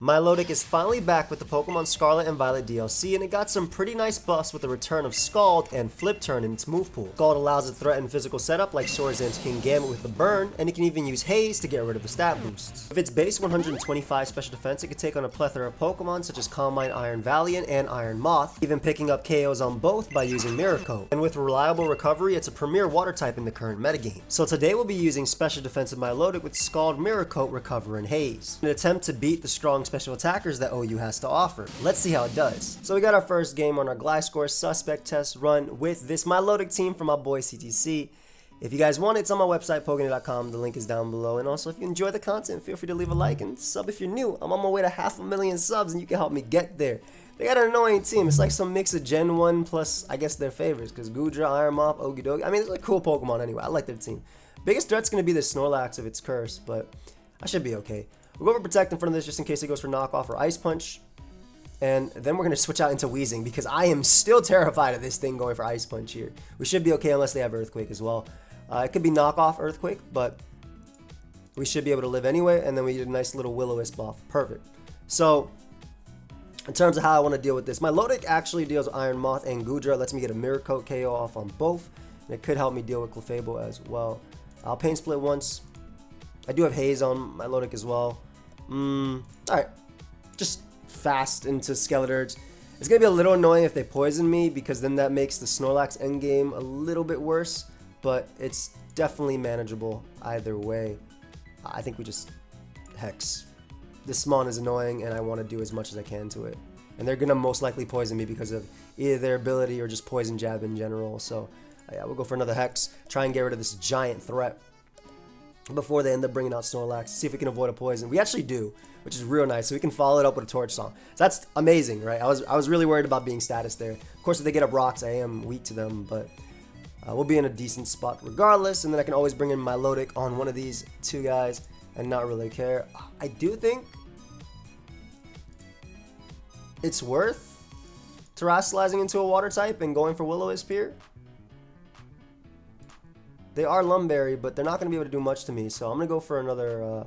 Milotic is finally back with the Pokemon Scarlet and Violet DLC, and it got some pretty nice buffs with the return of Scald and Flip Turn in its move pool. Scald allows it to threaten physical setup like Sorzan's King Gambit with the burn, and it can even use Haze to get rid of the stat boosts. With its base 125 special defense, it can take on a plethora of Pokemon such as Combine Iron Valiant and Iron Moth, even picking up KOs on both by using Mirror Coat. And with reliable recovery, it's a premier water type in the current metagame. So today we'll be using special defensive Milotic with Scald, Mirror Coat, Recover, and Haze, in an attempt to beat the strong special attackers that OU has to offer. Let's see how it does. So we got our first game on our Gliscor suspect test run with this Milotic team from my boy CTC. If you guys want it, it's on my website, pokeaimMD.com. The link is down below. And also, if you enjoy the content, feel free to leave a like and sub if you're new. I'm on my way to 500,000 subs, and you can help me get there. They got an annoying team. It's like some mix of Gen 1 plus, I guess, their favorites, because Goodra, Iron Moth, Okidogi. I mean, it's like cool Pokemon anyway. I like their team. Biggest threat's going to be the Snorlax of its curse, but I should be okay. We'll go for Protect in front of this just in case it goes for Knockoff or Ice Punch. And then we're going to switch out into Weezing because I am still terrified of this thing going for Ice Punch here. We should be okay unless they have Earthquake as well. It could be Knockoff Earthquake, but we should be able to live anyway. And then we get a nice little Will-O-Wisp buff. Perfect. So, in terms of how I want to deal with this, Milotic actually deals with Iron Moth and Goodra. Lets me get a Mirror Coat KO off on both. And it could help me deal with Clefable as well. I'll Pain Split once. I do have Haze on Milotic as well. Alright. Just fast into Skeleturge. It's going to be a little annoying if they poison me, because then that makes the Snorlax endgame a little bit worse. But it's definitely manageable either way. I think we just Hex. This Mon is annoying, and I want to do as much as I can to it. And they're going to most likely poison me because of either their ability or just Poison Jab in general. So, yeah, we'll go for another Hex. Try and get rid of this giant threat before they end up bringing out Snorlax. See if we can avoid a poison. We actually do, which is real nice. So we can follow it up with a Torch Song. So that's amazing, right? I was really worried about being status there. Of course, if they get up rocks, I am weak to them, but we'll be in a decent spot regardless. And then I can always bring in Milotic on one of these two guys and not really care. I do think it's worth terrestrializing into a water type and going for Will-O-Wisp here. They are Lumberry, but they're not going to be able to do much to me, so I'm going to go for another,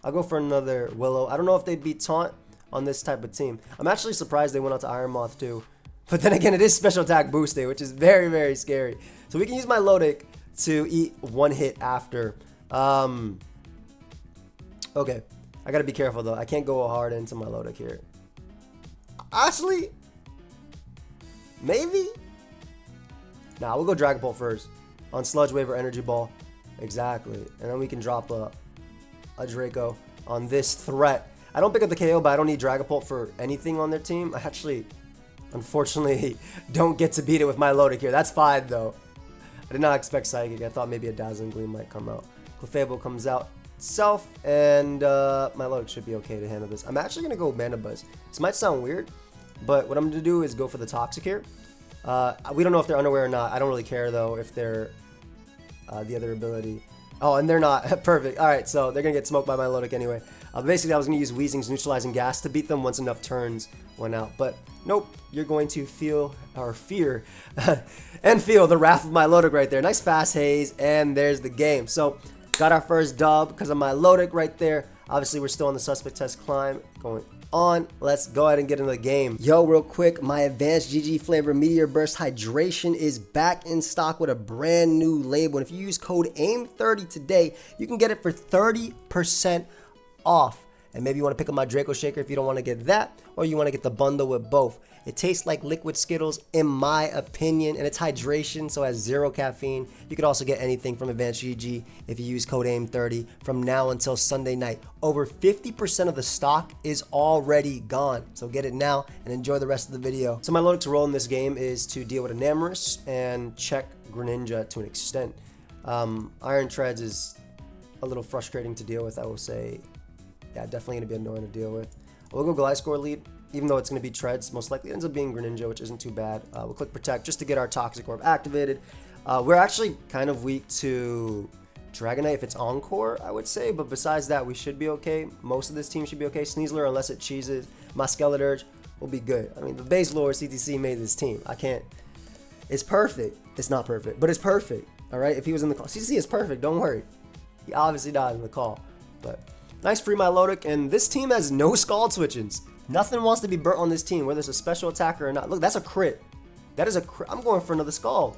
I'll go for another Willow. I don't know if they'd be Taunt on this type of team. I'm actually surprised they went out to Iron Moth too. But then again, it is special attack boosted, which is very, very scary. So we can use Milotic to eat one hit after. Okay, I got to be careful though. I can't go hard into Milotic here. Actually, maybe? Nah, we'll go Dragon Bolt first. On Sludge Wave or Energy Ball. Exactly. And then we can drop a Draco on this threat. I don't pick up the KO, but I don't need Dragapult for anything on their team. I actually, unfortunately, don't get to beat it with Milotic here. That's fine, though. I did not expect Psychic. I thought maybe a Dazzling Gleam might come out. Clefable comes out itself, and Milotic should be okay to handle this. I'm actually going to go Mana Buzz. This might sound weird, but what I'm going to do is go for the Toxic here. We don't know if they're unaware or not. I don't really care, though, if they're the other ability. Oh, and they're not. Perfect. All right, so they're going to get smoked by Milotic anyway. Basically, I was going to use Weezing's Neutralizing Gas to beat them once enough turns went out. But nope, you're going to feel, or fear, and feel the wrath of Milotic right there. Nice fast Haze, and there's the game. So, got our first dub because of Milotic right there. Obviously, we're still on the suspect test climb going on. Let's go ahead and get into the game. Yo, real quick, my advanced GG flavor Meteor Burst Hydration is back in stock with a brand new label. And if you use code AIM30 today, you can get it for 30% off. And maybe you want to pick up my Draco Shaker if you don't want to get that, or you want to get the bundle with both. It tastes like liquid Skittles in my opinion, and it's hydration, so it has 0 caffeine. You could also get anything from Advanced GG if you use code AIM30 from now until Sunday night. Over 50% of the stock is already gone, so get it now and enjoy the rest of the video. So my Milotic's role in this game is to deal with Enamorus and check Greninja to an extent. Iron Treads is a little frustrating to deal with, I will say. Yeah, definitely going to be annoying to deal with. We'll go Gliscor lead, even though it's going to be Treads. Most likely ends up being Greninja, which isn't too bad. We'll click Protect just to get our Toxic Orb activated. We're actually kind of weak to Dragonite if it's Encore, I would say. But besides that, we should be okay. Most of this team should be okay. Sneasler, unless it cheeses. My Skeleturge will be good. I mean, the base lore CTC made this team. I can't. It's perfect. It's not perfect, but it's perfect. All right? If he was in the call. CTC is perfect. Don't worry. He obviously died in the call. But Nice free Milotic, and this team has no Scald switch-ins. Nothing wants to be burnt on this team, whether it's a special attacker or not. Look, that's a crit. That is a crit. I'm going for another Scald.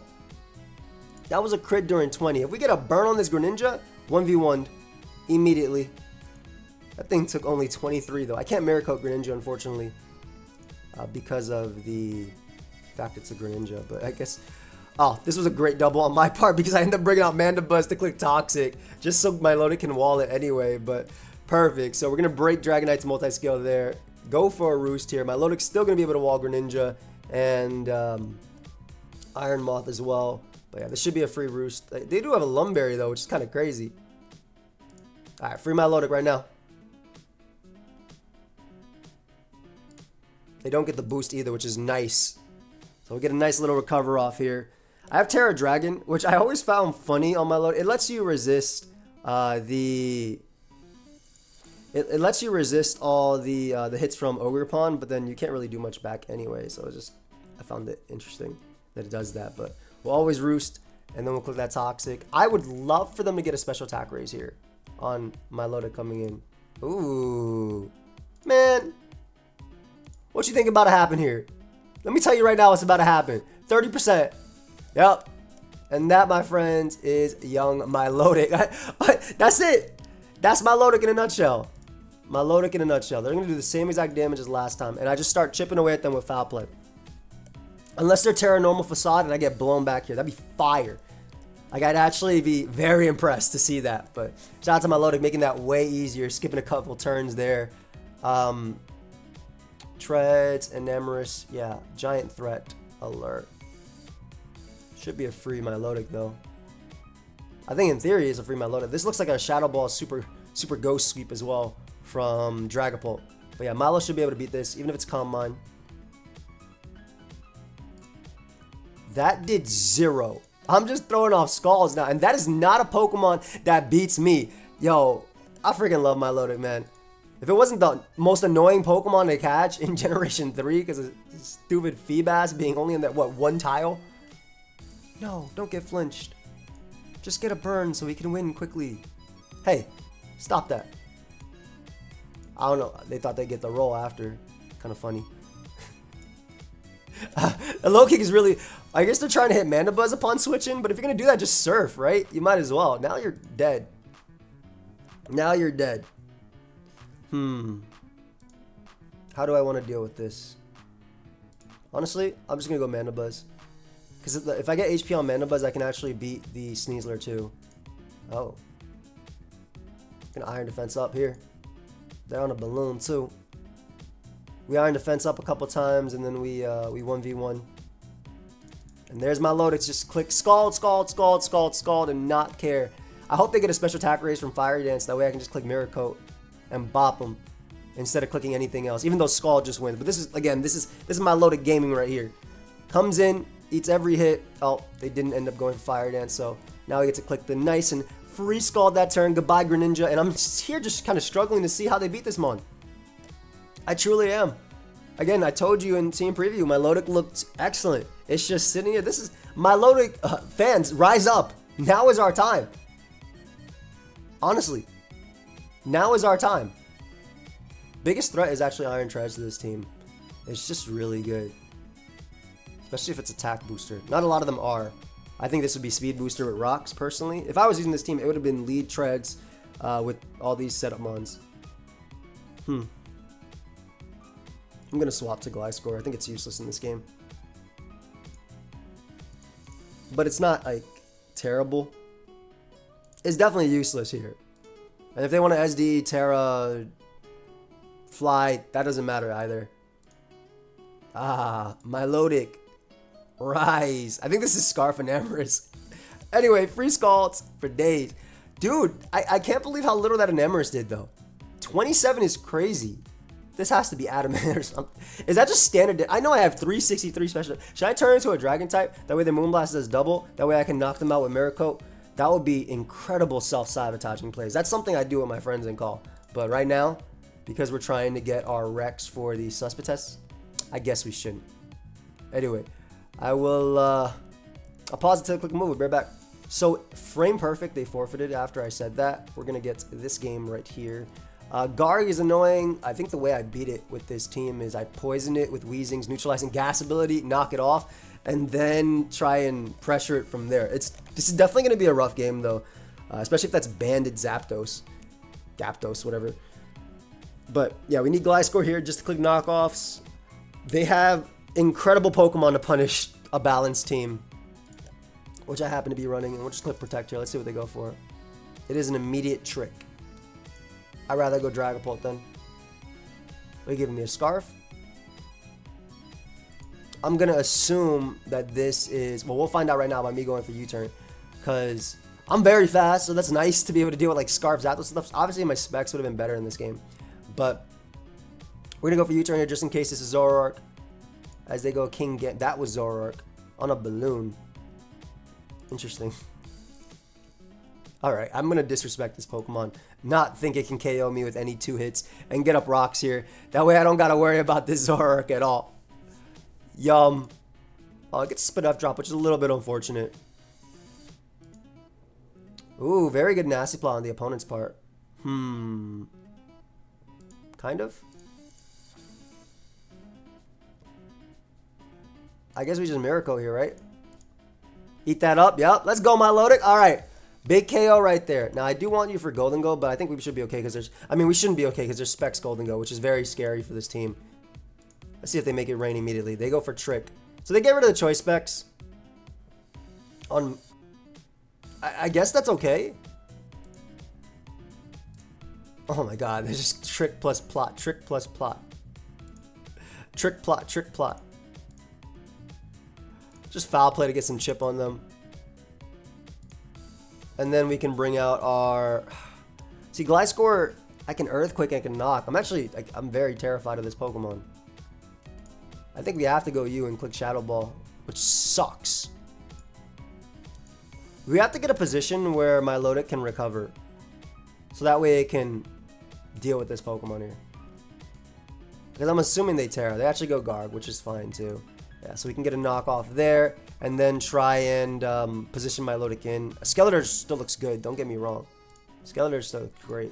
That was a crit during 20. If we get a burn on this Greninja, 1v1 immediately. That thing took only 23 though. I can't Mirror Coat Greninja, unfortunately, because of the fact it's a Greninja. But I guess, oh, this was a great double on my part because I ended up bringing out Mandibuzz to click Toxic just so Milotic can wall it anyway. But perfect. So we're gonna break Dragonite's multi-scale there. Go for a Roost here. Milotic's still gonna be able to wall Greninja and Iron Moth as well. But yeah, this should be a free Roost. They do have a Lumberry though, which is kind of crazy. All right, free Milotic right now. They don't get the boost either, which is nice. So we get a nice little recover off here. I have Terra Dragon, which I always found funny on Milotic. It lets you resist it lets you resist all the hits from Ogerpon, but then you can't really do much back anyway. So I found it interesting that it does that. But we'll always Roost, and then we'll click that Toxic. I would love for them to get a special attack raise here on Milotic coming in. Ooh, man. What you think about to happen here? Let me tell you right now what's about to happen. 30%. Yep. And that, my friends, is young Milotic. That's it. That's Milotic in a nutshell. Milotic in a nutshell. They're going to do the same exact damage as last time. And I just start chipping away at them with Foul Play. Unless they're Terra Normal Facade and I get blown back here. That'd be fire. Like, I'd actually be very impressed to see that. But shout out to Milotic making that way easier. Skipping a couple turns there. Treads and Emerus. Yeah, Giant Threat alert. Should be a free Milotic though. I think in theory it's a free Milotic. This looks like a Shadow Ball super Ghost Sweep as well from Dragapult. But yeah, Milo should be able to beat this, even if it's Calm Mind. That did 0. I'm just throwing off Scalds now, and that is not a Pokemon that beats me. Yo, I freaking love Milotic, man. If it wasn't the most annoying Pokemon to catch in Generation 3 because of stupid Feebas being only in that, what, one tile? No, don't get flinched. Just get a burn so we can win quickly. Hey, stop that. I don't know. They thought they'd get the roll after. Kind of funny. A low kick is really... I guess they're trying to hit Mandibuzz upon switching, but if you're going to do that, just surf, right? You might as well. Now you're dead. Now you're dead. How do I want to deal with this? Honestly, I'm just going to go Mandibuzz. Because if I get HP on Mandibuzz, I can actually beat the Sneasler too. Oh. Gonna Iron Defense up here. They're on a balloon too. We Iron Defense up a couple times, and then we 1v1. And there's my Milotic. Just click Scald, Scald, Scald, Scald, Scald, and not care. I hope they get a special attack raise from Fire Dance. That way I can just click Mirror Coat and bop them instead of clicking anything else. Even though Scald just wins. But this is, again, this is Milotic gaming right here. Comes in, eats every hit. Oh, they didn't end up going for Fire Dance, so now we get to click the nice and free Scald that turn. Goodbye, Greninja. And I'm here just kind of struggling to see how they beat this mon. I truly am. Again, I told you in team preview, Milotic looked excellent. It's just sitting here. This is Milotic fans, rise up. Now is our time. Honestly, now is our time. Biggest threat is actually Iron Treads to this team. It's just really good. Especially if it's attack booster. Not a lot of them are. I think this would be speed booster with rocks, personally. If I was using this team, it would have been lead Treads with all these setup mons. I'm going to swap to Gliscor. I think it's useless in this game. But it's not, like, terrible. It's definitely useless here. And if they want to SD, Terra, Fly, that doesn't matter either. Ah, Milotic. Rise. I think this is Scarf and Emerus. Anyway, free Scalds for days. Dude, I can't believe how little that an Emerus did, though. 27 is crazy. This has to be adamant or something. Is that just standard? I know I have 363 special. Should I turn into a dragon type? That way the Moonblast does double. That way I can knock them out with Mirror Coat. That would be incredible self-sabotaging plays. That's something I do with my friends in call. But right now, because we're trying to get our Rex for the Suspect test, I guess we shouldn't. Anyway, I will I'll pause it till I click move. We'll be right back. So frame perfect, they forfeited after I said that. We're gonna get this game right here. Garg is annoying. I think the way I beat it with this team is I poison it with Weezing's neutralizing gas ability, knock it off, and then try and pressure it from there. This is definitely going to be a rough game, though, especially if that's banded Zapdos. Gapdos, whatever. But, yeah, we need Gliscor here just to click knockoffs. They have incredible Pokemon to punish a balanced team, which I happen to be running, and we'll just click Protect here. Let's see what they go for. It is an immediate trick. I'd rather go Dragapult then. Are you giving me a Scarf? I'm going to assume that this is... Well, we'll find out right now by me going for U-turn. Because I'm very fast, so that's nice to be able to deal with like Scarf, Zapdos stuff. Obviously, my specs would have been better in this game. But we're going to go for U-turn here just in case this is Zoroark. As they go King Gambit. That was Zoroark on a balloon. Interesting. Alright, I'm going to disrespect this Pokemon. Not think it can KO me with any 2 hits and get up rocks here. That way I don't got to worry about this Zoroark at all. Yum. Oh, it gets spit up drop, which is a little bit unfortunate. Ooh, very good Nasty Plot on the opponent's part. Kind of. I guess we just Miracle here, right? Eat that up. Yep. Let's go, Milotic. All right. Big KO right there. Now, I do want you for Golden Go, but I think we should be okay because there's... I mean, we shouldn't be okay because there's Specs Golden Go, which is very scary for this team. Let's see if they make it rain immediately. They go for Trick. So they get rid of the Choice Specs. I guess that's okay. Oh my god. There's just Trick plus Plot. Trick plus Plot. Trick Plot. Trick Plot. Just Foul Play to get some chip on them. And then we can bring out our... See, Gliscor, I can Earthquake, I can Knock. I'm very terrified of this Pokemon. I think we have to go U and click Shadow Ball, which sucks. We have to get a position where Milotic can recover. So that way it can deal with this Pokemon here. Because I'm assuming they Terra. They actually go Garg, which is fine too. Yeah, so we can get a knockoff there, and then try and position Milotic in. Skeletor still looks good, don't get me wrong. Skeletor still looks great.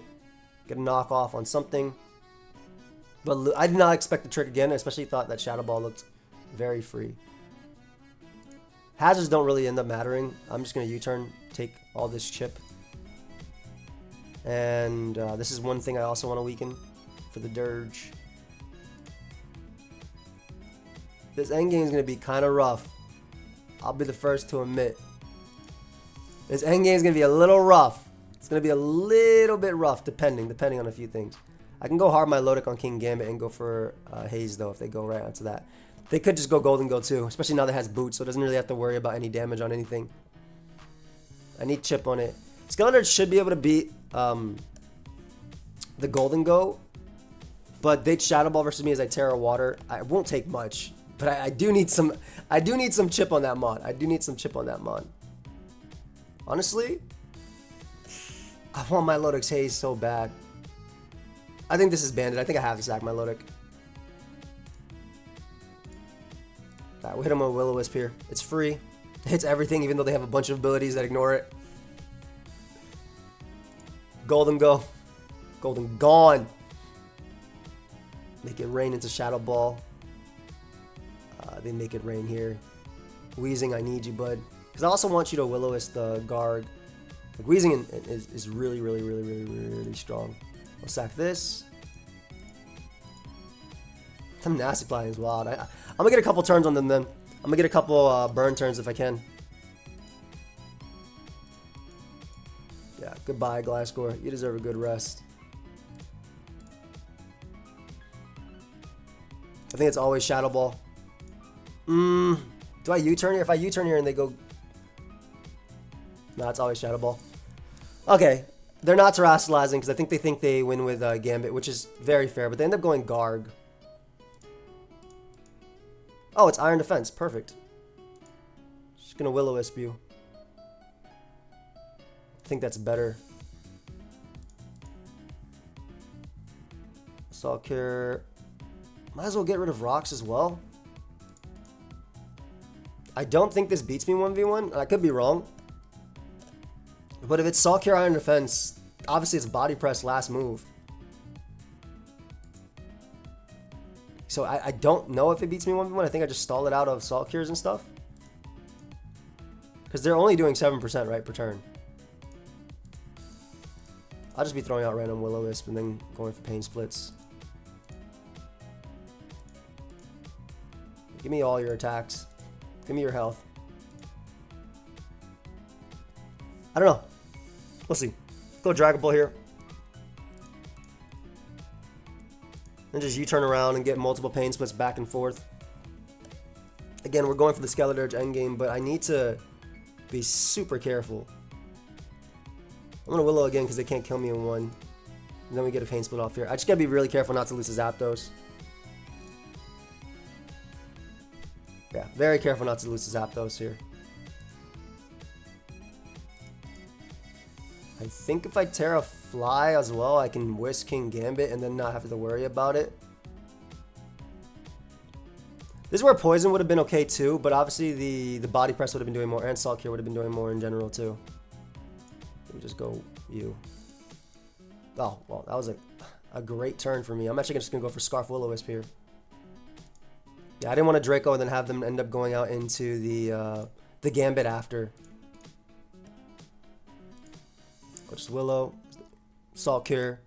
Get a knockoff on something. But I did not expect the trick again, I especially thought that Shadow Ball looked very free. Hazards don't really end up mattering. I'm just going to U-turn, take all this chip. And this is one thing I also want to weaken for the Dirge. This endgame is going to be kind of rough. I'll be the first to admit. This endgame is going to be a little rough. It's going to be a little bit rough, depending on a few things. I can go hard Milotic on King Gambit and go for Haze, though, if they go right onto that. They could just go Golden Go, too, especially now that it has Boots, so it doesn't really have to worry about any damage on anything. I need chip on it. Skeletor should be able to beat the Golden Go, but they Shadow Ball versus me as I Terra Water. I won't take much. But I do need some chip on that mod. I do need some chip on that mod. Honestly, I want Milotic's Haze so bad. I think this is banded. I think I have to sack Milotic. Alright, we'll hit him with Will-O-Wisp here. It's free. It hits everything, even though they have a bunch of abilities that ignore it. Golden Go. Golden Gone. Make it rain into Shadow Ball. They make it rain here. Weezing, I need you, bud. Because I also want you to Will-O-Wisp the Garg. Like, Weezing is really, really, really, really, really strong. I'll sack this. Them Nasty Plotting is wild. I'm going to get a couple turns on them then. I'm going to get a couple burn turns if I can. Yeah, goodbye, Gliscor. You deserve a good rest. I think it's always Shadow Ball. Do I U-turn here? If I U-turn here and they go... No, it's always Shadow Ball. Okay. They're not terrestrializing because I think they win with Gambit, which is very fair, but they end up going Garg. Oh, it's Iron Defense. Perfect. Just gonna Will-O-Wisp you. I think that's better. Stalker. Might as well get rid of rocks as well. I don't think this beats me 1v1. I could be wrong. But if it's Saltcure Iron Defense, obviously it's Body Press last move. So I don't know if it beats me 1v1. I think I just stall it out of Salt Cures and stuff. Because they're only doing 7%, right, per turn. I'll just be throwing out random Will-O-Wisp and then going for Pain Splits. Give me all your attacks. Give me your health. I don't know. We'll see. Go Dragon Ball here. And just U-turn around and get multiple Pain Splits back and forth. Again, we're going for the Skeleturge endgame, but I need to be super careful. I'm gonna Willow again because they can't kill me in one. And then we get a Pain Split off here. I just gotta be really careful not to lose a Zapdos. Yeah, very careful not to lose a Zapdos here. I think if I Terra Fly as well, I can Whisk King Gambit and then not have to worry about it. This is where Poison would have been okay too, but obviously the Body Press would have been doing more, and Salt Cure would have been doing more in general too. Let me just go you. Oh, well, that was a great turn for me. I'm actually just going to go for Scarf Will-O-Wisp here. Yeah, I didn't want to Draco and then have them end up going out into the Gambit after. I'll just Willow, Salt Cure.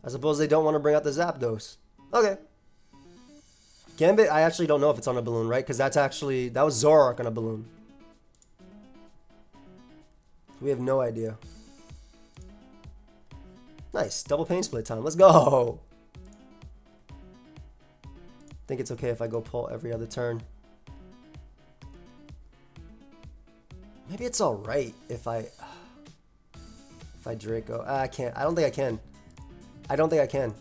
I suppose they don't want to bring out the Zapdos. Okay. Gambit, I actually don't know if it's on a balloon, right? Because that was Zoroark on a balloon. We have no idea. Nice, double Pain Split time. Let's go. I think it's okay if I go pull every other turn. Maybe it's all right if I Draco. I can't. I don't think I can. I don't think I can.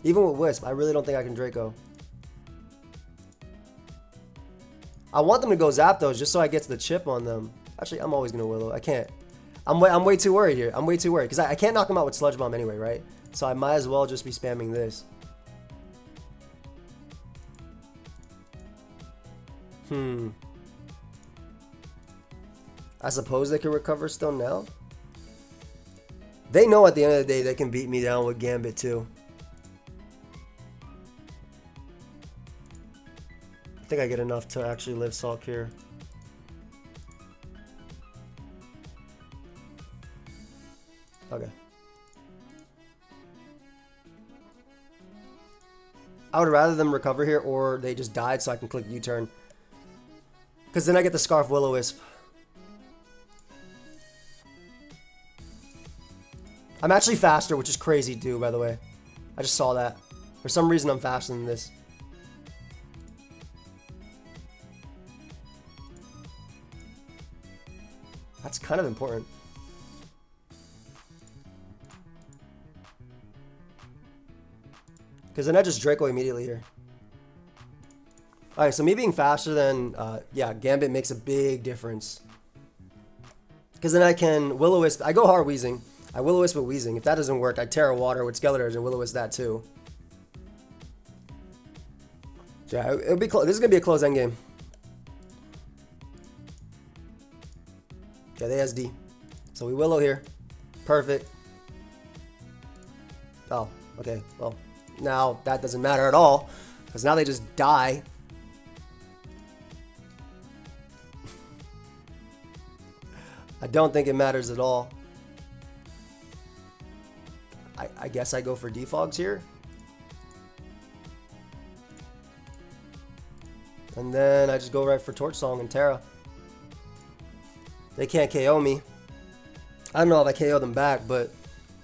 Even with Wisp, I really don't think I can Draco. I want them to go Zapdos just so I get to the chip on them. Actually, I'm always gonna Willow. I can't. I'm way too worried here. I'm way too worried because I can't knock him out with Sludge Bomb anyway, right? So I might as well just be spamming this. I suppose they can recover still now. They know at the end of the day they can beat me down with Gambit too. I think I get enough to actually live Salt Cure. Okay. I would rather them recover here or they just died so I can click U-turn. Because then I get the Scarf Will-O-Wisp. I'm actually faster, which is crazy too, by the way. I just saw that. For some reason, I'm faster than this. That's kind of important. Because then I just Draco immediately here. Alright, so me being faster than, yeah, Gambit makes a big difference. Because then I can Will-O-Wisp. I go hard Weezing. I Will-O-Wisp with Weezing. If that doesn't work, I Terra Water with Skeleturge and Will-O-Wisp that too. So yeah, it'll be close. This is going to be a close endgame. Yeah, they SD. So we Willow here. Perfect. Oh, okay. Well, now that doesn't matter at all. Because now they just die. I don't think it matters at all. I guess I go for Defogs here. And then I just go right for Torch Song and Terra. They can't KO me. I don't know if I KO them back, but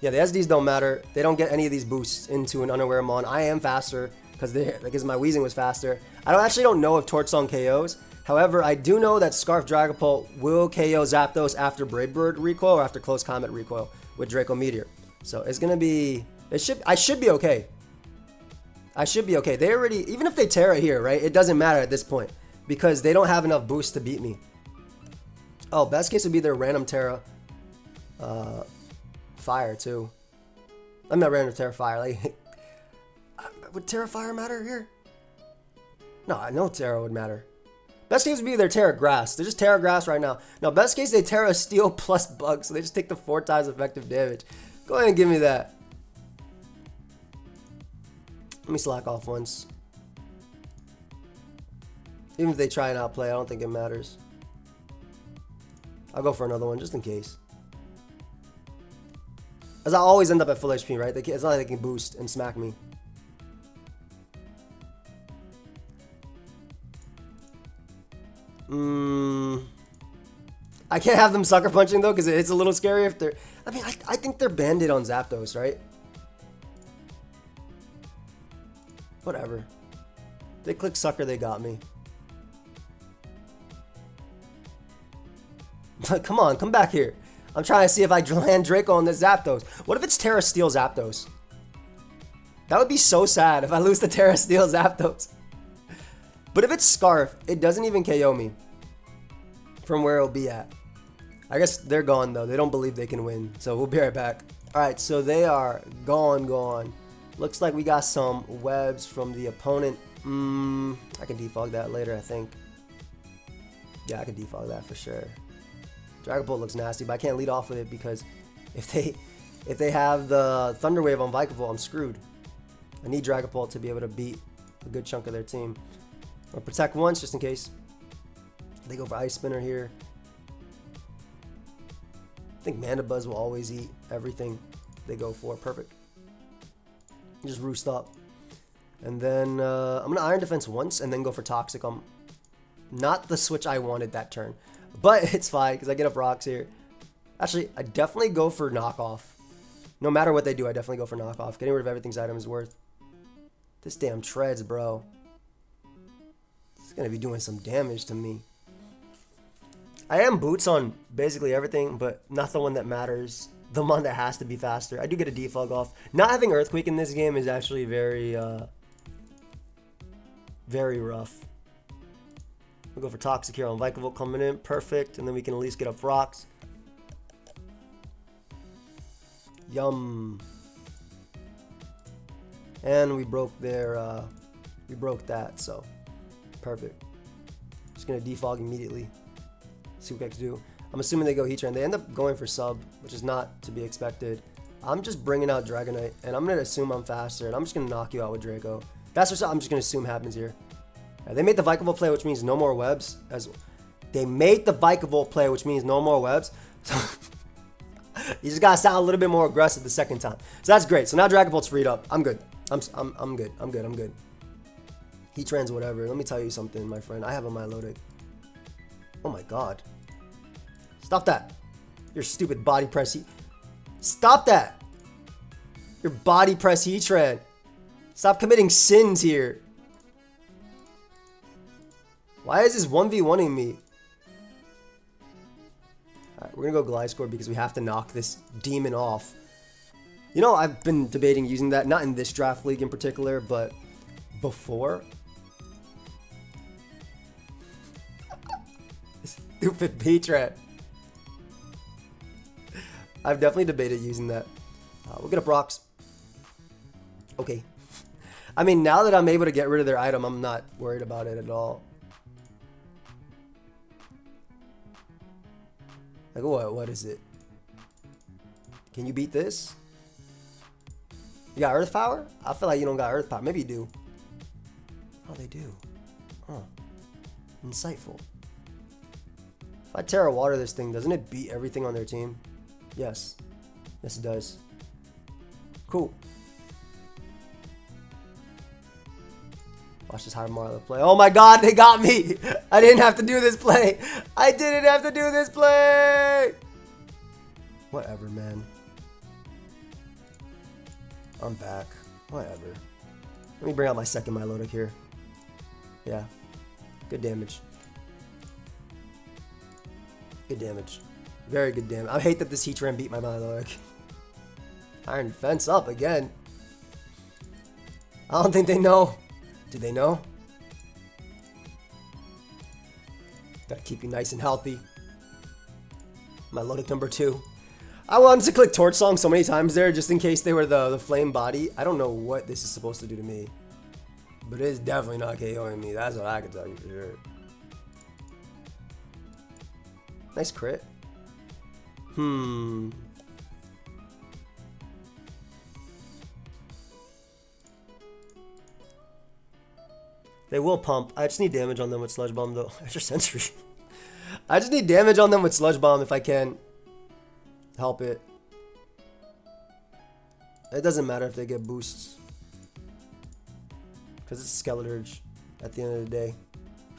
yeah, the SDs don't matter. They don't get any of these boosts into an Unaware Mon. I am faster because my Weezing was faster. I actually don't know if Torch Song KOs. However, I do know that Scarf Dragapult will KO Zapdos after Brave Bird recoil or after Close Combat recoil with Draco Meteor. So it's gonna be. I should be okay. I should be okay. They already, even if they Terra here, right? It doesn't matter at this point because they don't have enough boost to beat me. Oh, best case would be their random Terra Fire too. I'm not random Terra Fire. Like, would Terra Fire matter here? No, I know Terra would matter. Best case would be their Terra Grass. They're just Terra Grass right now. No, best case they Terra Steel plus Bug, so they just take the 4 times effective damage. Go ahead and give me that. Let me slack off once. Even if they try and outplay, I don't think it matters. I'll go for another one just in case. As I always end up at full HP, right? It's not like they can boost and smack me. I can't have them sucker punching though, because it's a little scary if they're... I mean, I think they're banded on Zapdos, right? Whatever. They click sucker, they got me. Come on, come back here. I'm trying to see if I land Draco on this Zapdos. What if it's Terra Steel Zapdos? That would be so sad if I lose the Terra Steel Zapdos. But if it's Scarf, it doesn't even KO me from where it'll be at. I guess they're gone though. They don't believe they can win. So we'll be right back. Alright, so they are gone. Looks like we got some webs from the opponent. I can defog that later, I think. Yeah, I can defog that for sure. Dragapult looks nasty, but I can't lead off with it because if they have the Thunder Wave on Vikavolt, I'm screwed. I need Dragapult to be able to beat a good chunk of their team. Or protect once just in case. They go for Ice Spinner here. I think Mandibuzz will always eat everything they go for. Perfect. Just roost up. And then I'm going to Iron Defense once and then go for Toxic. Not the switch I wanted that turn. But it's fine because I get up rocks here. Actually, I definitely go for knockoff. No matter what they do, I definitely go for knockoff. Getting rid of everything's item is worth. This damn treads, bro. It's going to be doing some damage to me. I am boots on basically everything, but not the one that matters. The one that has to be faster. I do get a defog off. Not having Earthquake in this game is actually very rough. We'll go for Toxic here on Vikavolt coming in. Perfect. And then we can at least get up rocks. Yum. And we broke their... we broke that, so... Perfect. Just going to defog immediately. See what I can do. I'm assuming they go Heatran. They end up going for sub, which is not to be expected. I'm just bringing out Dragonite, and I'm going to assume I'm faster, and I'm just going to knock you out with Draco. That's what I'm just going to assume happens here. They made the Vikavolt play, which means no more webs. They made the Vikavolt play, which means no more webs. So you just gotta sound a little bit more aggressive the second time. So that's great. So now Dragapult's freed up. I'm good. I'm good. Heatran's whatever. Let me tell you something, my friend. I have a Milotic. Oh my god. Stop that. Your stupid body press Stop that. Your body press Heatran. Stop committing sins here. Why is this 1v1ing me? Alright, we're gonna go Gliscor because we have to knock this demon off. You know, I've been debating using that, not in this draft league in particular, but before. Stupid Heatran. I've definitely debated using that. We'll get up rocks. Okay. I mean, now that I'm able to get rid of their item, I'm not worried about it at all. Like, what is it? Can you beat this? You got Earth Power? I feel like you don't got Earth Power. Maybe you do. Oh, they do. Huh. Insightful. If I Terra Water this thing, doesn't it beat everything on their team? Yes. Yes, it does. Cool. Watch this high Marla play. Oh my god, they got me! I didn't have to do this play! I didn't have to do this play! Whatever, man. I'm back. Whatever. Let me bring out my second Milotic here. Yeah. Good damage. Good damage. Very good damage. I hate that this Heatran beat my Milotic. Iron Defense up again. I don't think they know. Do they know? Gotta keep you nice and healthy. Milotic number 2. I wanted to click Torch Song so many times there just in case they were the flame body. I don't know what this is supposed to do to me. But it's definitely not KOing me. That's what I can tell you for sure. Nice crit. They will pump. I just need damage on them with Sludge Bomb, though. Extra Sensory. I just need damage on them with Sludge Bomb if I can help it. It doesn't matter if they get boosts. Because it's Skeleturge at the end of the day.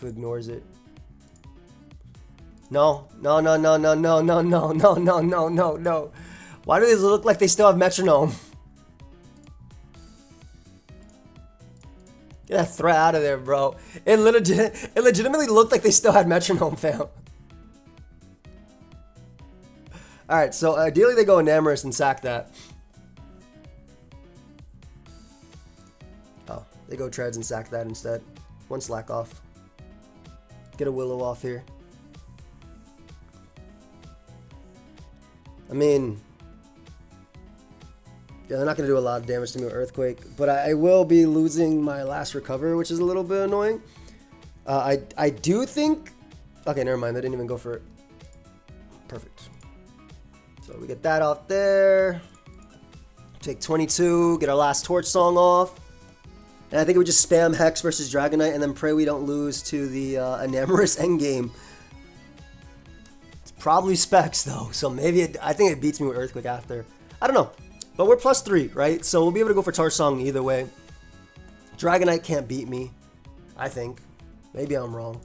Who ignores it. No. No, no, no, no, no, no, no, no, no, no, no, no. Why do they look like they still have Metronome? Get that threat out of there, bro. It legitimately looked like they still had Metronome, fam. Alright, so ideally they go Enamorous and sack that. Oh, they go Treads and sack that instead. One Slack off. Get a Willow off here. I mean, yeah, they're not going to do a lot of damage to me with Earthquake, but I will be losing my last recover, which is a little bit annoying. I do think... Okay, never mind. They didn't even go for it. Perfect. So we get that off there. Take 22, get our last Torch Song off. And I think we just spam Hex versus Dragonite and then pray we don't lose to the Enamorous endgame. It's probably Specs, though, so maybe I think it beats me with Earthquake after. I don't know. But we're +3, right? So we'll be able to go for Torch Song either way. Dragonite can't beat me, I think. Maybe I'm wrong.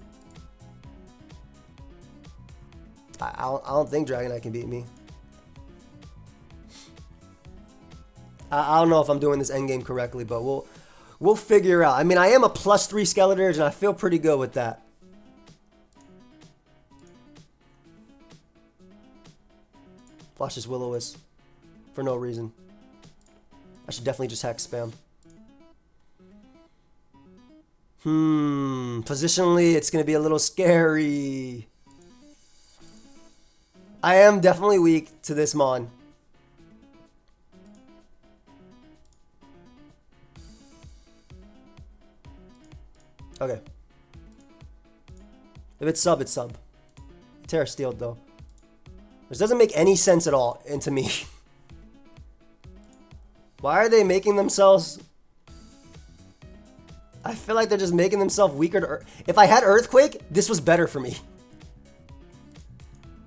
I don't think Dragonite can beat me. I don't know if I'm doing this endgame correctly, but we'll figure out. I mean, I am a +3 Skeleturge, and I feel pretty good with that. Watch this Will-O-Wisp for no reason. I should definitely just Hex spam. Positionally, it's going to be a little scary. I am definitely weak to this Mon. Okay. If it's sub, it's sub. Terra Steel, though. This doesn't make any sense at all into me. Why are they making themselves... I feel like they're just making themselves weaker to... If I had Earthquake, this was better for me.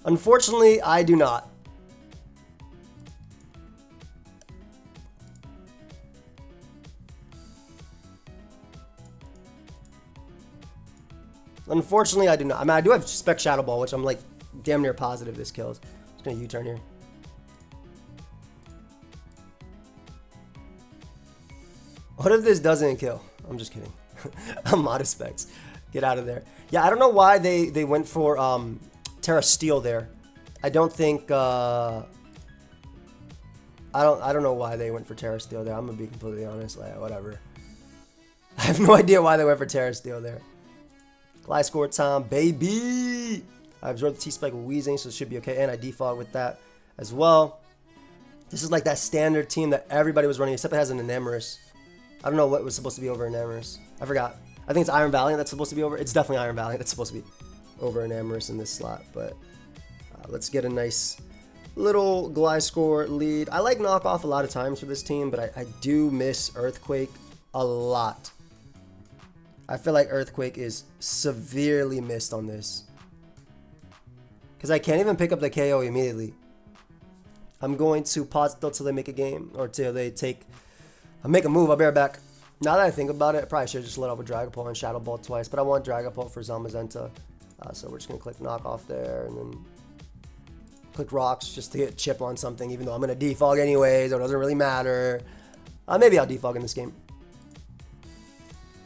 Unfortunately, I do not. Unfortunately, I do not. I mean, I do have Spec Shadow Ball, which I'm like damn near positive this kills. Just gonna U-turn here. What if this doesn't kill? I'm just kidding. I'm modest specs. Get out of there. Yeah, I don't know why they went for Terra Steel there. I don't think I don't know why they went for Terra Steel there. I'm gonna be completely honest. Like, whatever. I have no idea why they went for Terra Steel there. Gliscor time, baby. I absorbed the T-Spike with Weezing, so it should be okay. And I default with that as well. This is like that standard team that everybody was running, except it has an Enamorous. I don't know what was supposed to be over Enamorous. I forgot. I think it's Iron Valiant that's supposed to be over. It's definitely Iron Valiant that's supposed to be over Enamorous in this slot. But let's get a nice little Gliscor lead. I like knockoff a lot of times for this team, but I do miss Earthquake a lot. I feel like Earthquake is severely missed on this. Because I can't even pick up the KO immediately. I'm going to pause still till they make a game. Or till they make a move. I'll be right back. Now that I think about it, I probably should have just let off a Dragapult and Shadow Ball twice. But I want Dragapult for Zamazenta. So we're just going to click knock off there. And then click rocks just to get chip on something. Even though I'm going to defog anyways. So it doesn't really matter. Maybe I'll defog in this game.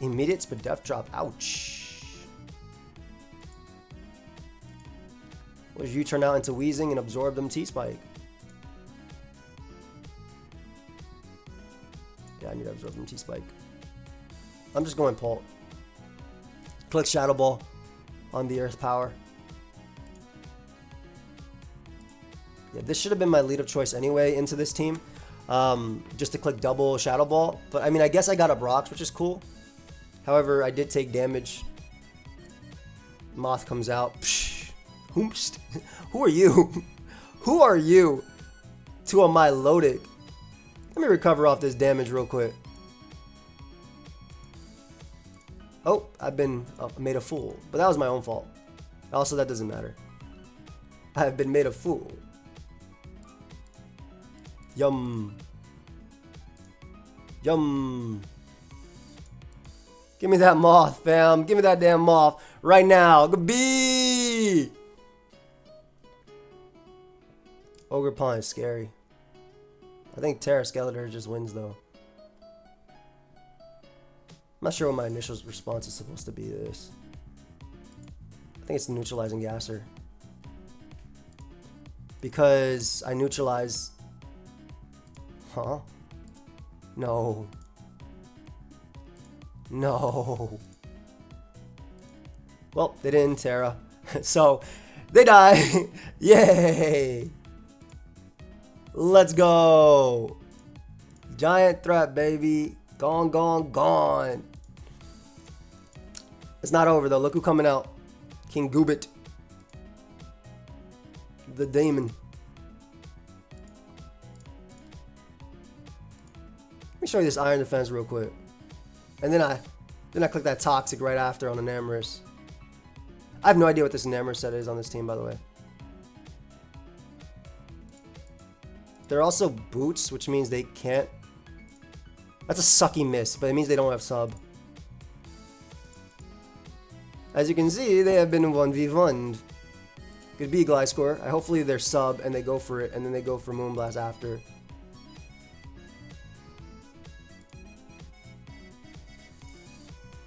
Immediate but Death Drop. Ouch. What did you turn out into Weezing and absorb them T-Spike? Yeah, I need to absorb them T-Spike. I'm just going Pult. Click Shadow Ball on the Earth Power. Yeah, this should have been my lead of choice anyway into this team. Just to click double Shadow Ball. But I mean, I guess I got up rocks, which is cool. However, I did take damage. Moth comes out. Psh, hoomst. Who are you? Who are you? To a Milotic. Let me recover off this damage real quick. Oh, I've been made a fool. But that was my own fault. Also, that doesn't matter. I have been made a fool. Yum. Yum. Give me that moth, fam. Give me that damn moth right now. Goodbye. Ogre Pawn is scary. I think Scarlet just wins though. I'm not sure what my initial response is supposed to be to this. I think it's neutralizing Gasser. Because I neutralize... Huh? No. No. Well, they didn't Terra. So, they die. Yay! Let's go! Giant threat, baby. Gone, gone, gone. It's not over, though. Look who coming out. King Goobit. The demon. Let me show you this Iron Defense real quick. And then I click that Toxic right after on the Namorous. I have no idea what this Namorous set is on this team, by the way. They're also boots, which means they can't. That's a sucky miss, but it means they don't have sub. As you can see, they have been 1v1'd. Good B, Gliscor. Hopefully they're sub and they go for it, and then they go for Moonblast after.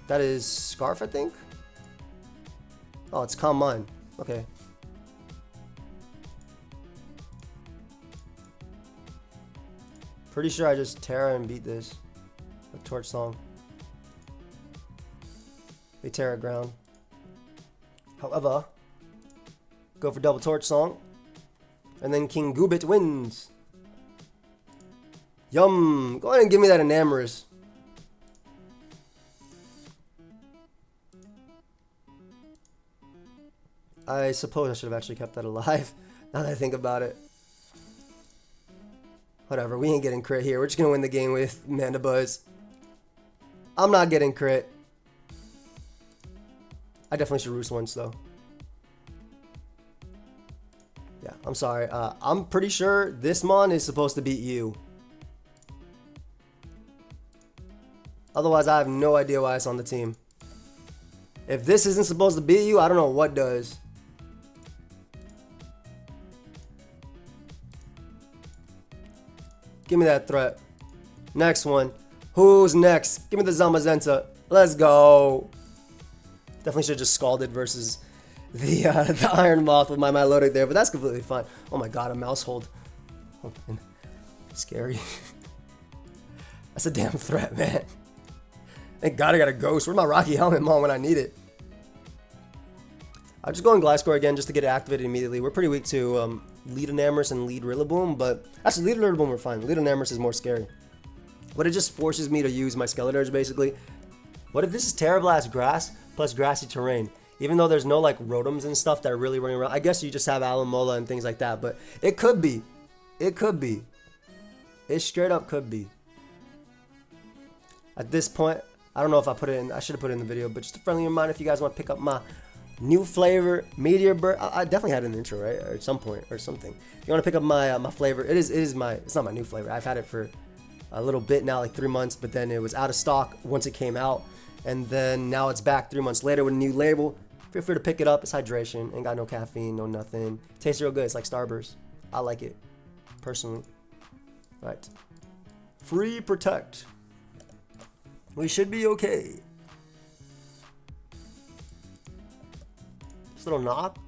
That is Scarf, I think? Oh, it's Calm Mind. Okay. Pretty sure I just Terra and beat this. A Torch Song. They Terra ground. However, go for double Torch Song. And then King Goobit wins. Yum. Go ahead and give me that Enamorous. I suppose I should have actually kept that alive. Now that I think about it. Whatever, we ain't getting crit here. We're just gonna win the game with Mandibuzz. I'm not getting crit. I definitely should roost once though. Yeah, I'm sorry. I'm pretty sure this Mon is supposed to beat you. Otherwise, I have no idea why it's on the team. If this isn't supposed to beat you, I don't know what does. Give me that threat. Next one. Who's next? Give me the Zamazenta. Let's go. Definitely should have just Scalded versus the Iron Moth with my Milotic there, but that's completely fine. Oh my god, a mouse hold. Oh, man. Scary. That's a damn threat, man. Thank god I got a Ghost. Where's my Rocky Helmet, Mom, when I need it? I'm just going Gliscor again just to get it activated immediately. We're pretty weak to lead Enamorous and lead Rillaboom, but actually lead Rillaboom we're fine. Lead Enamorous is more scary. But it just forces me to use my Skeletor's basically. What if this is Terra Blast Grass plus Grassy Terrain? Even though there's no like Rotoms and stuff that are really running around. I guess you just have Alamola and things like that, but it could be. It could be. It straight up could be. At this point, I don't know if I put it in. I should have put it in the video, but just a friendly reminder if you guys want to pick up my new flavor, Meteor Burst. I definitely had an intro, right? Or at some point or something. If you want to pick up my my flavor, it's not my new flavor. I've had it for a little bit now, like 3 months, but then it was out of stock once it came out, and then now it's back 3 months later with a new label. Feel free to pick it up. It's hydration. Ain't got no caffeine, no nothing. Tastes real good. It's like Starburst. I like it personally. All right. Free Protect. We should be okay. This little knock.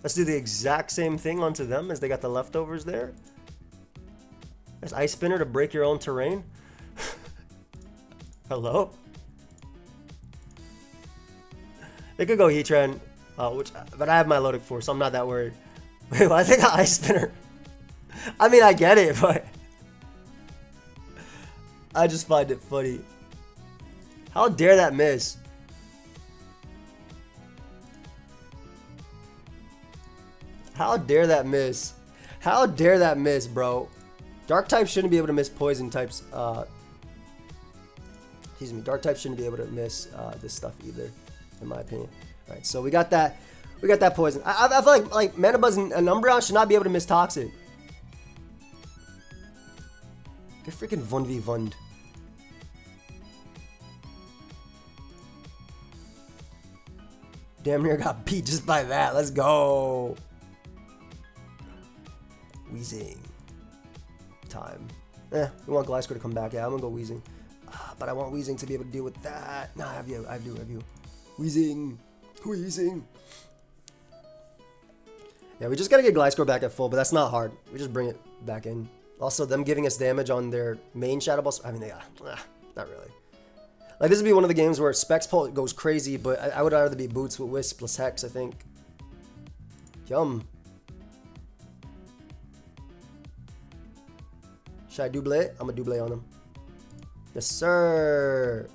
Let's do the exact same thing onto them as they got the leftovers there. There's Ice Spinner to break your own terrain. Hello? They could go Heatran, but I have my Milotic Force, so I'm not that worried. Wait, why they got Ice Spinner? I mean, I get it, but I just find it funny. How dare that miss? How dare that miss? How dare that miss, bro? Dark types shouldn't be able to miss poison types Excuse me. Dark type shouldn't be able to miss this stuff either, in my opinion. All right, so we got that. We got that poison. I feel like Mana Buzz and Umbreon should not be able to miss Toxic. Get freaking 1v1'd. Damn near got beat just by that. Let's go. Wheezing. Time. We want Gliscor to come back. Yeah, I'm gonna go Wheezing. But I want Wheezing to be able to deal with that. Nah, I have you. Wheezing. Yeah, we just gotta get Gliscor back at full, but that's not hard. We just bring it back in. Also, them giving us damage on their main Shadow Ball. I mean, not really. Like, this would be one of the games where Specs Pult goes crazy, but I would rather be Boots with Wisp plus Hex, I think. Yum. Should I double it? I'm gonna double on him. Yes, sir.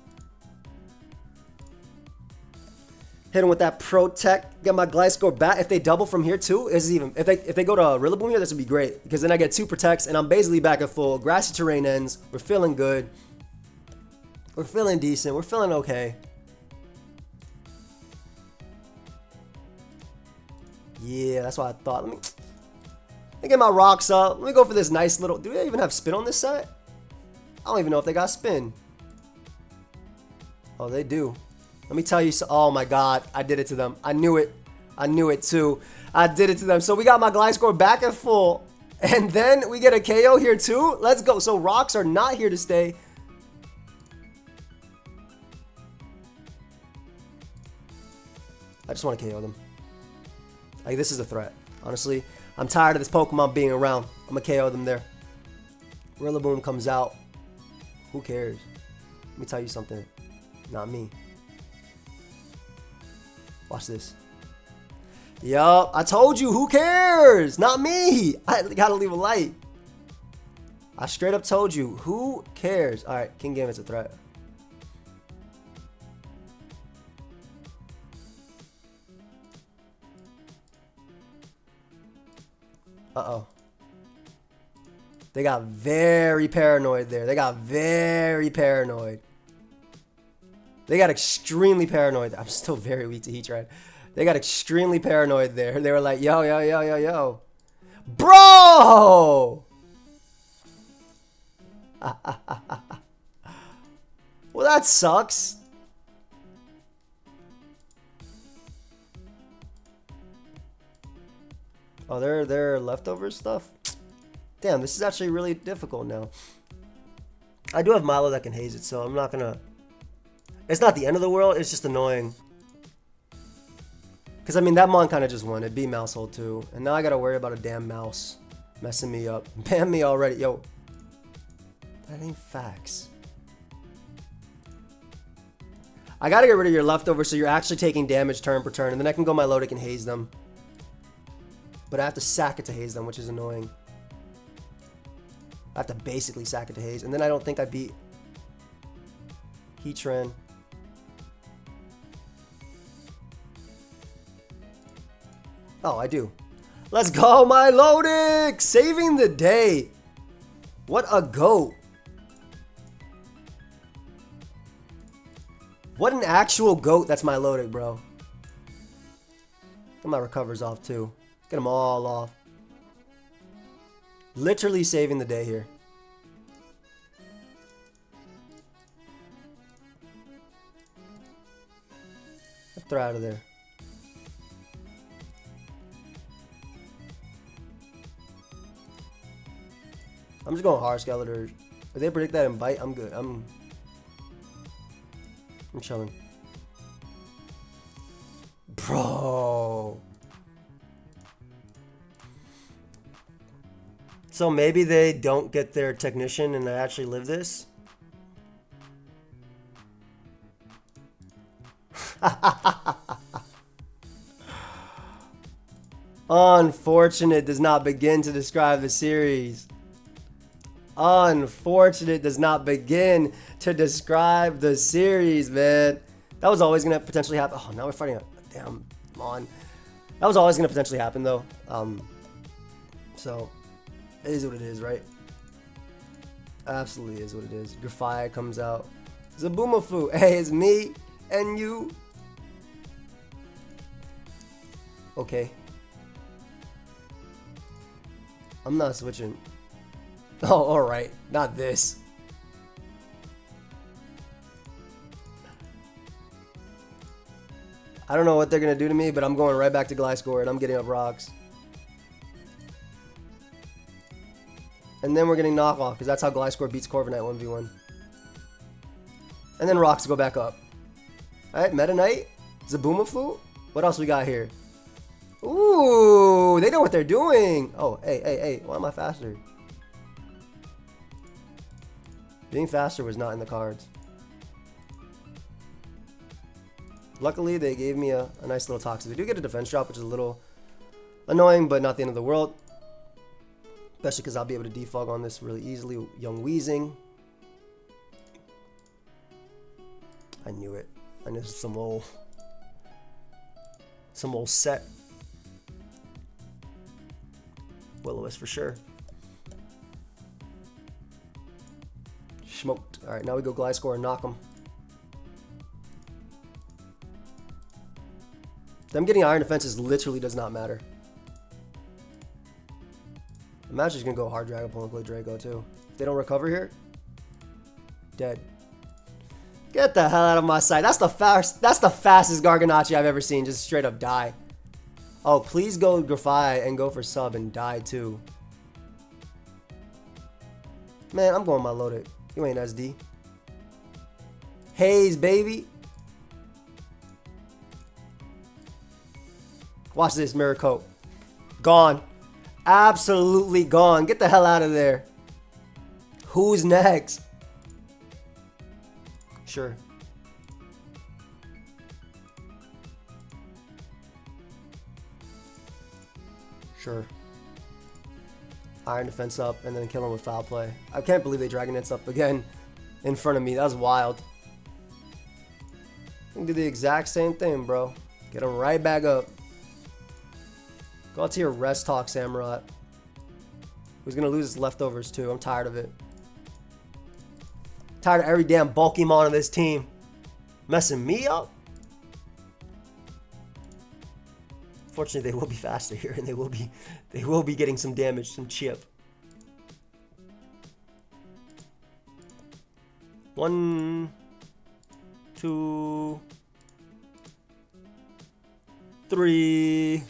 Hit him with that Protect. Get my Gliscor back. If they double from here too, if they go to Rillaboom here, this would be great because then I get 2 protects and I'm basically back at full. Grassy terrain ends. We're feeling good. We're feeling decent. We're feeling okay. Yeah, that's what I thought. Let me get my rocks up. Let me go for this nice little... Do they even have spin on this set? I don't even know if they got spin. Oh, they do. Let me tell you so. Oh my god, I did it to them. I knew it. I knew it too. I did it to them. So we got my Gliscor back at full. And then we get a KO here too. Let's go. So rocks are not here to stay. I just want to KO them. Like, this is a threat. Honestly, I'm tired of this Pokemon being around. I'm going to KO them there. Rillaboom comes out. Who cares? Let me tell you something. Not me. Watch this. Yup, I told you. Who cares? Not me. I gotta leave a light. I straight up told you. Who cares? All right, King Gambit's a threat. Uh-oh. They got very paranoid there. They got very paranoid. They got extremely paranoid. I'm still very weak to Heatran. They got extremely paranoid there. They were like, yo. Bro! Well, that sucks. Oh, they're leftover stuff? Damn, this is actually really difficult now. I do have Milo that can haze it, so I'm not gonna... It's not the end of the world, it's just annoying. Because, I mean, that Mon kind of just won. It beat Mousehold, too. And now I gotta worry about a damn mouse messing me up. Ban me already. Yo. That ain't facts. I gotta get rid of your leftovers so you're actually taking damage turn per turn. And then I can go Milotic and haze them. But I have to sack it to haze them, which is annoying. I have to basically sack it to haze. And then I don't think I beat Heatran. Oh, I do. Let's go, Milotic! Saving the day. What a goat. What an actual goat. That's Milotic, bro. Get my recovers off, too. Get them all off. Literally saving the day here. Get her out of there. I'm just going hard Skeletor. If they predict that and bite, I'm good. I'm chilling. Bro. So maybe they don't get their technician and they actually live this? Unfortunate does not begin to describe the series. Unfortunate does not begin to describe the series, man. That was always going to potentially happen. Oh, now we're fighting a damn Mon. That was always going to potentially happen, though. So, it is what it is, right? Absolutely is what it is. Grafia comes out. Is Zaboomafoo. Hey, it's me and you. Okay. I'm not switching. Oh, alright. Not this. I don't know what they're going to do to me, but I'm going right back to Gliscor and I'm getting up rocks. And then we're getting knockoff because that's how Gliscor beats Corviknight 1v1. And then rocks go back up. Alright, Meta Knight. Zaboomafoo. What else we got here? Ooh, they know what they're doing. Oh, hey. Why am I faster? Being faster was not in the cards. Luckily, they gave me a nice little toxic. They do get a defense drop, which is a little annoying, but not the end of the world. Especially because I'll be able to defog on this really easily. Young Weezing. I knew it. I knew some old set. Will-O-Wisp for sure. Smoked. Alright, now we go Gliscor and knock him. Them getting Iron Defenses literally does not matter. The match is going to go hard Dragapult and play Draco too. If they don't recover here, dead. Get the hell out of my sight. That's the fastest Garganacci I've ever seen. Just straight up die. Oh, please go Grafai and go for sub and die too. Man, I'm going Milotic. You ain't SD. Haze, baby. Watch this, Mirror Coat. Gone. Absolutely gone. Get the hell out of there. Who's next? Sure. Sure. Iron Defense up and then kill him with Foul Play. I can't believe they Dragonets up again in front of me. That was wild. You can do the exact same thing, bro. Get him right back up. Go out to your rest talk, Samurott. Who's gonna lose his leftovers too. I'm tired of it. Tired of every damn Pokemon on this team messing me up. Fortunately, they will be faster here, and they will be getting some damage, some chip. 1, 2, 3.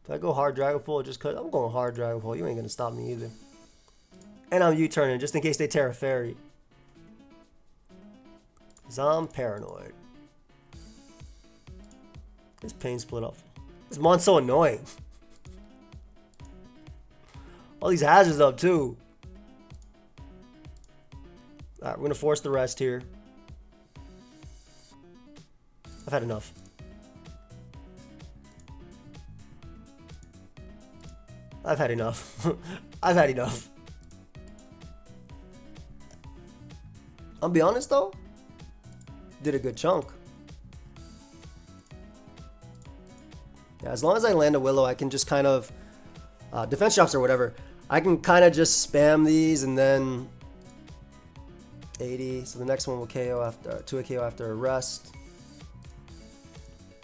If I go hard Dragapult just cause I'm going hard Dragapult, you ain't gonna stop me either. And I'm U-turning just in case they Terra Fairy. Cause I'm paranoid. This pain split up. This Mon's so annoying. All these hazards up too. Alright, we're gonna force the rest here. I've had enough. I've had enough. I've had enough. I'll be honest though. Did a good chunk. Yeah, as long as I land a Willow, I can just kind of defense drops or whatever. I can kind of just spam these and then 80. So the next one will KO after 2 KO after a rest.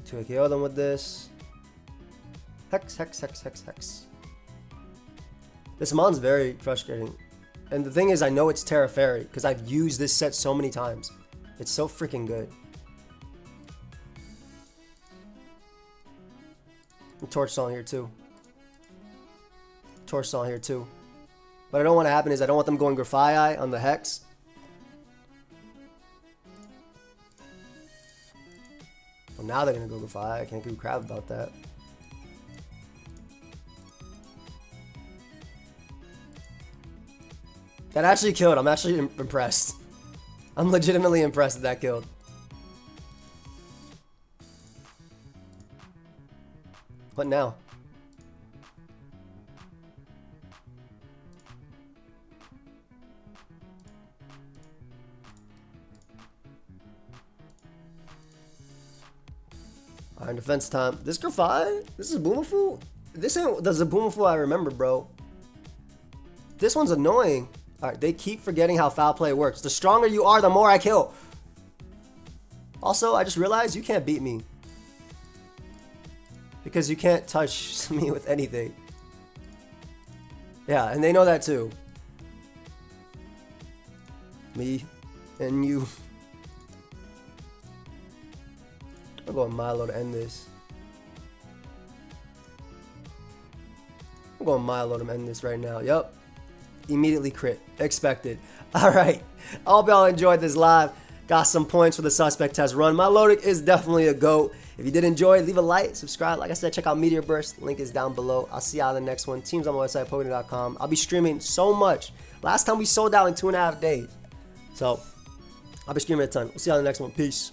2 KO them with this. Hex, hex, hex, hex, hex. This Mon's very frustrating. And the thing is, I know it's Terra Fairy because I've used this set so many times. It's so freaking good. And Torch Song here too. Torch Song here too. What I don't want to happen is I don't want them going Grafai on the Hex. Well, now they're going to go Grafai. I can't do crap about that. That actually killed. I'm actually impressed. I'm legitimately impressed that that killed. What now? Iron Defense time. This Grafai? This is Zaboomafoo? This ain't the Zaboomafoo I remember, bro. This one's annoying. All right, they keep forgetting how foul play works. The stronger you are, the more I kill. Also, I just realized you can't beat me. Because you can't touch me with anything. Yeah, and they know that too. Me and you. I'm going Milo to end this. I'm going Milo to end this right now. Yup. Immediately crit. Expected. Alright. I hope y'all enjoyed this live. Got some points for the suspect test run. Milotic is definitely a GOAT. If you did enjoy, leave a like, subscribe. Like I said, check out Meteor Burst. Link is down below. I'll see y'all in the next one. Teams on my website, pokeaimMD.com. I'll be streaming so much. Last time we sold out in 2.5 days. So, I'll be streaming a ton. We'll see y'all in the next one. Peace.